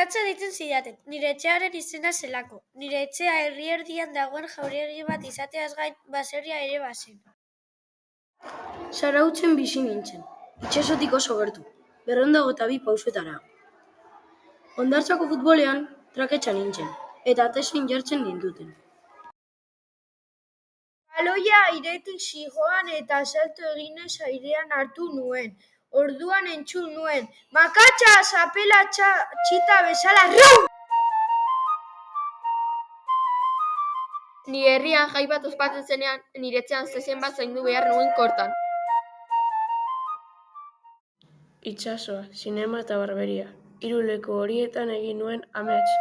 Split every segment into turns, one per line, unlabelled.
Makatza deitzen zidaten, nire etxearen izena zelako. Nire etxea herri erdian dagoen jauregi bat izateaz gain baserria ere bazen.
Zarautzen bizi nintzen, itsasotik oso gertu, 202 pausoetara. Hondartzako futbolean traketsa nintzen, eta atezain jartzen ninduten.
Baloia airetik zihoan eta salto eginez airean hartu nuen. Orduan entzun nuen, makatza zapela txita bezala rau!
Ni herrian jai bat ospatzen zenean, nire etxean zezen bat zaindu behar nuen kortan.
Itsasoa, zinema eta barberia, 3 leku horietan egin nuen amets.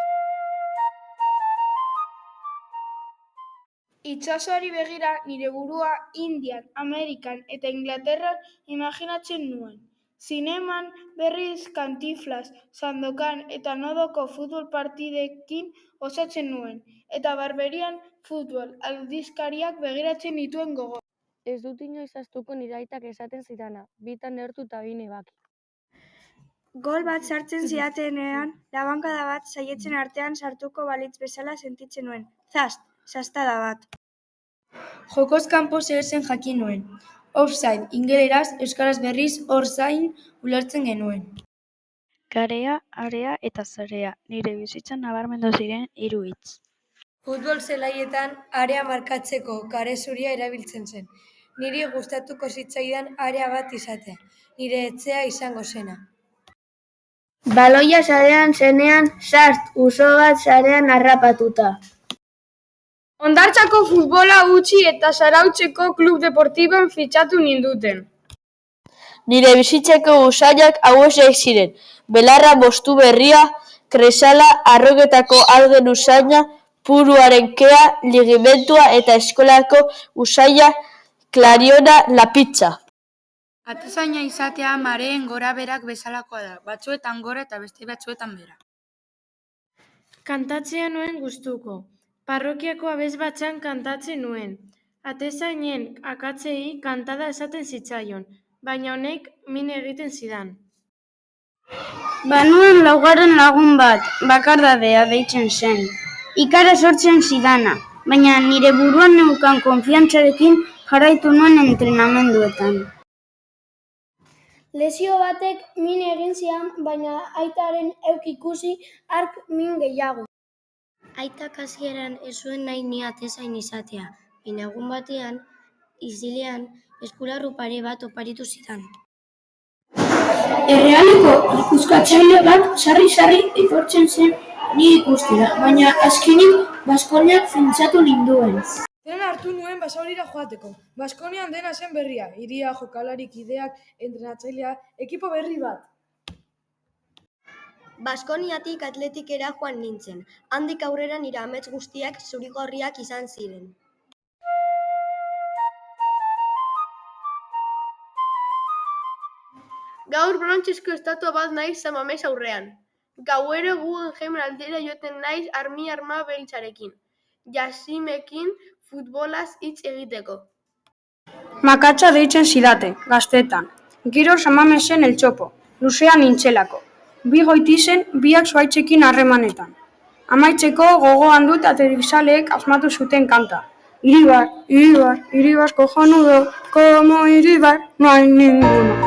Itsasoari begira nire burua Indian, Amerikan eta Inglaterran imaginatzen nuen. Zineman berriz Cantinflas, Sandokan eta Nodoko futbol partidekin osatzen nuen. Eta barberian futbol aldizkariak begiratzen nituen gogo.
Ez dut inoiz ahaztuko nire aitak esaten zidana, bitan neurtu eta bi nebaki.
Gol bat sartzen zidatenean, labankada bat saietzen artean sartuko balitz bezala sentitzen nuen. Zast, sastada bat. Jokoz kanpo zer zen jakin nuen. Offside, ingeleraz, euskaraz berriz, orzain ulertzen genuen.
Garea, area eta zarea, nire bizitzan nabarmendu ziren 3 hitz.
Futbol zelaietan area markatzeko karezuria erabiltzen zen. Niri gustatuko zitzaidan area bat izatea, nire etxea izango zena.
Baloia sarean zenean, sart, uso bat sarean harrapatuta. Hondartzako futbola utzi eta Zarautzeko klub deportiboan fitxatu ninduten.
Nire bizitzeko usaiak hauexek ziren, belarra bostu berria, kresala, arroketako algen usaina, puruaren kea, ligimentua eta eskolako usaia, klariona, lapitza.
Atezaina izatea mareen gora berak bezalakoa da, batzuetan gora eta beste batzuetan bera.
Kantatzea nuen gustuko. Parrokiako abesbatzan kantatzen nuen. Atezainen akatzei kantada esaten zitzaion, baina honek min egiten zidan. Banuen 4. lagun bat, bakardadea deitzen zen. Ikara sortzen zidana, baina nire buruan neukan konfiantzarekin jarraitu nuen entrenamenduetan. Lesio batek min egin zian, baina aitaren euk ikusi hark min gehiago.
Aitak hasieran ez zuen nahi ni atezain izatea, baina egun batean, isilean, eskularru pare bat oparitu zidan.
Errealeko ikuskatzaile bat sarri-sarri etortzen zen ni ikustera, baina azkenik Baskoniak fintzatu ninduen.
Trena hartu nuen Basaurira joateko. Baskonian dena zen berria, hiria, jokalari, kideak, entrenatzailea, ekipo berri bat.
Baskoniatik Atletikera joan nintzen, handik aurrera nire amets guztiak zurigorriak izan ziren.
Gaur brontzesko estatua bat naiz San Mames aurrean. Gauero Guggenheim aldera joaten naiz arma beltzarekin. Jasimekin futbolaz hitz egiteko.
Makatza deitzen zidate, gaztetan. Giro San Mamesen el txopo, luzean nintzelako. 2 goitizen, 2 zuaitzekin harremanetan. Amaitzeko gogoan dut aterrizaleek asmatu zuten kanta. Iribar, Iribar, Iribar cojonudo, como Iribar, no hay ninguno.